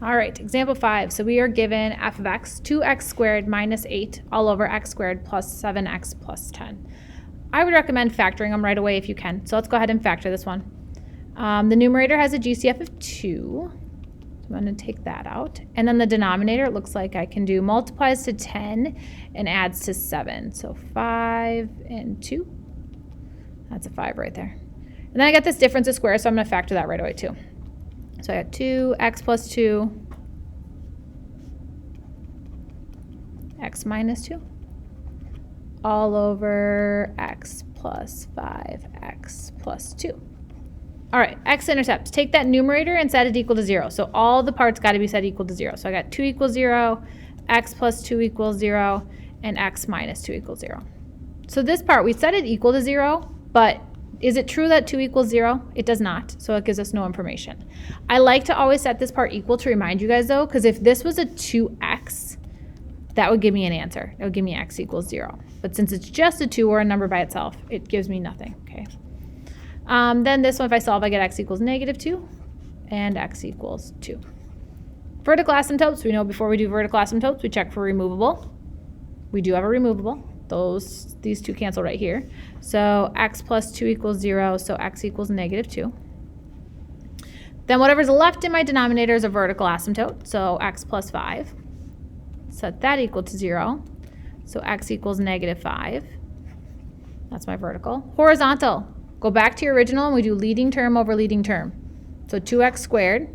All right, example 5. So we are given f of x, 2x squared minus 8 all over x squared plus 7x plus 10. I would recommend factoring them right away if you can. So let's go ahead and factor this one. The numerator has a GCF of 2. So I'm going to take that out. And then the denominator, it looks like I can do multiplies to 10 and adds to 7. So 5 and 2. That's a 5 right there. And then I got this difference of squares, so I'm going to factor that right away too. So I got 2x plus 2, x minus 2, all over x plus 5x plus 2. All right, x-intercepts. Take that numerator and set it equal to 0. So all the parts got to be set equal to 0. So I got 2 equals 0, x plus 2 equals 0, and x minus 2 equals 0. So this part, we set it equal to 0, but is it true that 2 equals 0? It does not, so it gives us no information. I like to always set this part equal to remind you guys though, because if this was a 2x, that would give me an answer. It would give me x equals 0. But since it's just a 2 or a number by itself, it gives me nothing, okay? Then this one, if I solve, I get x equals negative 2 and x equals 2. Vertical asymptotes, we know before we do vertical asymptotes, we check for removable. We do have a removable. These two cancel right here. So x plus 2 equals 0, so x equals negative 2. Then whatever's left in my denominator is a vertical asymptote, so x plus 5. Set that equal to 0, so x equals negative 5. That's my vertical. Horizontal, go back to your original and we do leading term over leading term. So 2x squared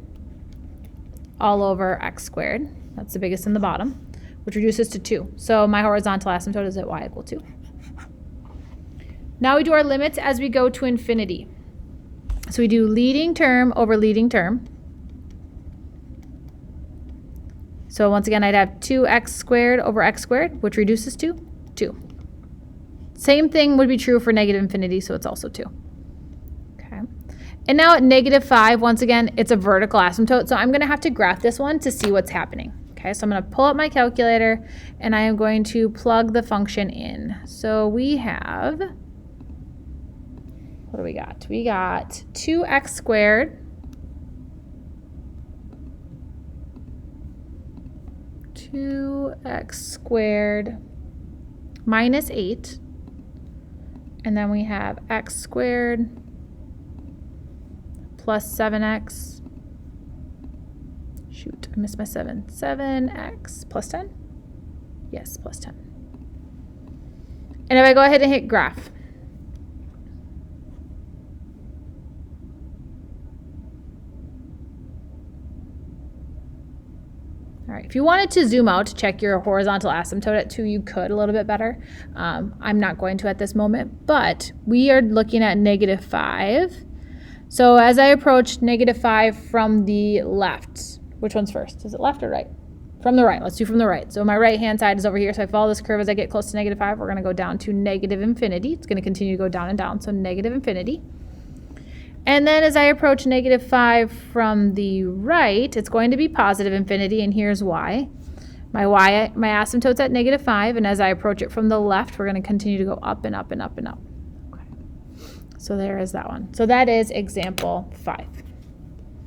all over x squared. That's the biggest in the bottom, which reduces to 2. So my horizontal asymptote is at y equal 2. Now we do our limits as we go to infinity. So we do leading term over leading term. So once again, I'd have 2x squared over x squared, which reduces to 2. Same thing would be true for negative infinity, so it's also 2. Okay. And now at negative 5, once again, it's a vertical asymptote, so I'm going to have to graph this one to see what's happening. Okay, so I'm going to pull up my calculator and I am going to plug the function in. So we have, what do we got? We got 2x squared minus 8, and then we have x squared plus 7x. Shoot, I missed my 7. 7x plus 10? Yes, plus 10. And if I go ahead and hit graph, all right, if you wanted to zoom out to check your horizontal asymptote at 2, you could a little bit better. I'm not going to at this moment, but we are looking at negative 5. So as I approach negative 5 from the left, which one's first? Is it left or right? From the right. Let's do from the right. So my right-hand side is over here. So I follow this curve as I get close to negative 5. We're going to go down to negative infinity. It's going to continue to go down and down. So negative infinity. And then as I approach negative 5 from the right, it's going to be positive infinity, and here's why. My asymptote's at negative 5, and as I approach it from the left, we're going to continue to go up and up and up and up. Okay. So there is that one. So that is example 5.